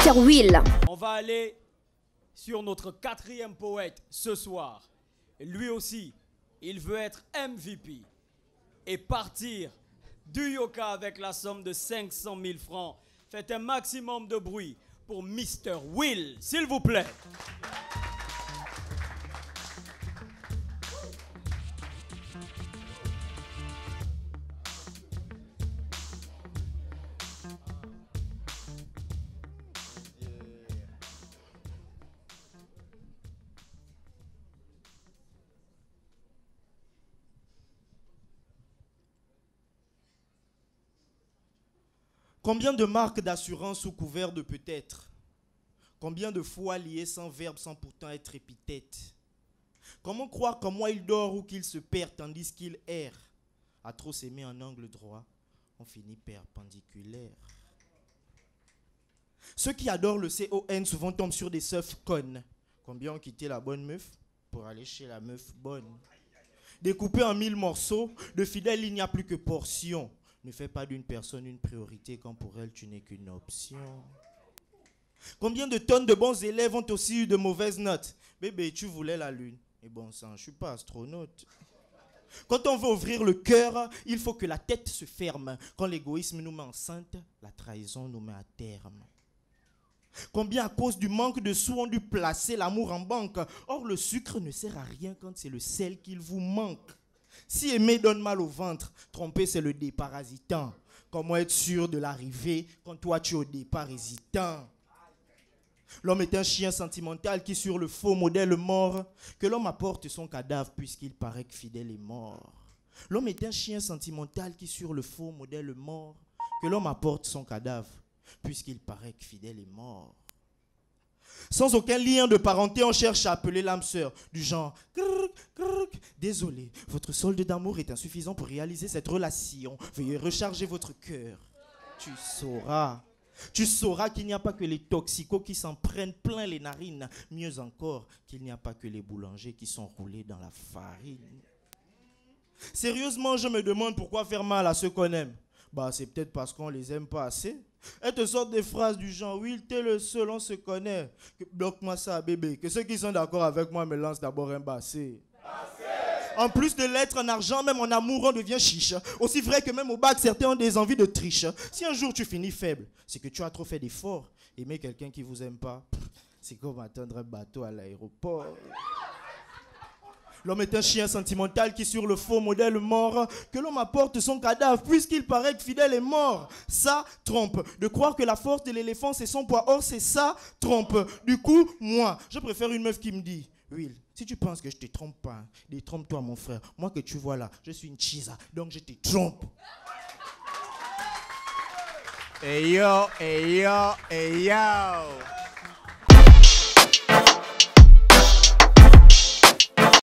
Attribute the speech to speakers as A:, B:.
A: Mr. Will.
B: On va aller sur notre quatrième poète ce soir. Lui aussi, il veut être MVP et partir du Yoka avec la somme de 500 000 francs. Faites un maximum de bruit pour Mr. Will, s'il vous plaît.
C: Combien de marques d'assurance sous couvert de peut-être? Combien de fois liées sans verbe sans pourtant être épithète? Comment croire qu'en moi il dort ou qu'il se perd tandis qu'il erre? À trop s'aimer en angle droit, on finit perpendiculaire. Ceux qui adorent le CON souvent tombent sur des seufs connes. Combien ont quitté la bonne meuf pour aller chez la meuf bonne? Découpé en 1000 morceaux, de fidèles il n'y a plus que portions. Ne fais pas d'une personne une priorité quand pour elle tu n'es qu'une option. Combien de tonnes de bons élèves ont aussi eu de mauvaises notes? Bébé, tu voulais la lune. Et bon sang, je ne suis pas astronaute. Quand on veut ouvrir le cœur, il faut que la tête se ferme. Quand l'égoïsme nous met enceinte, la trahison nous met à terme. Combien à cause du manque de sous ont dû placer l'amour en banque? Or le sucre ne sert à rien quand c'est le sel qu'il vous manque. Si aimer donne mal au ventre, tromper c'est le déparasitant. Comment être sûr de l'arrivée quand toi tu es au départ hésitant? L'homme est un chien sentimental qui sur le faux modèle mort, que l'homme apporte son cadavre puisqu'il paraît que fidèle est mort. L'homme est un chien sentimental qui sur le faux modèle mort, que l'homme apporte son cadavre puisqu'il paraît que fidèle est mort. Sans aucun lien de parenté, on cherche à appeler l'âme sœur, du genre krrk, krrk. Désolé, votre solde d'amour est insuffisant pour réaliser cette relation. Veuillez recharger votre cœur. Tu sauras qu'il n'y a pas que les toxicos qui s'en prennent plein les narines. Mieux encore, qu'il n'y a pas que les boulangers qui sont roulés dans la farine. Sérieusement, je me demande pourquoi faire mal à ceux qu'on aime. Bah, c'est peut-être parce qu'on les aime pas assez. Elles te sortent des phrases du genre, oui, t'es le seul, on se connaît. Bloque-moi ça, bébé. Que ceux qui sont d'accord avec moi me lancent d'abord un bassé. En plus de l'être en argent, même en amour, on devient chiche. Aussi vrai que même au bac, certains ont des envies de triche. Si un jour tu finis faible, c'est que tu as trop fait d'efforts. Aimer quelqu'un qui vous aime pas, c'est comme attendre un bateau à l'aéroport. L'homme est un chien sentimental qui sur le faux modèle mort, que l'homme apporte son cadavre puisqu'il paraît que fidèle est mort. Ça trompe. De croire que la force de l'éléphant c'est son poids, or c'est ça trompe. Du coup, moi, je préfère une meuf qui me dit, Will, si tu penses que je te trompe pas, détrompe-toi mon frère. Moi que tu vois là, je suis une chisa, donc je te trompe.
D: Hey yo, hey yo, hey yo.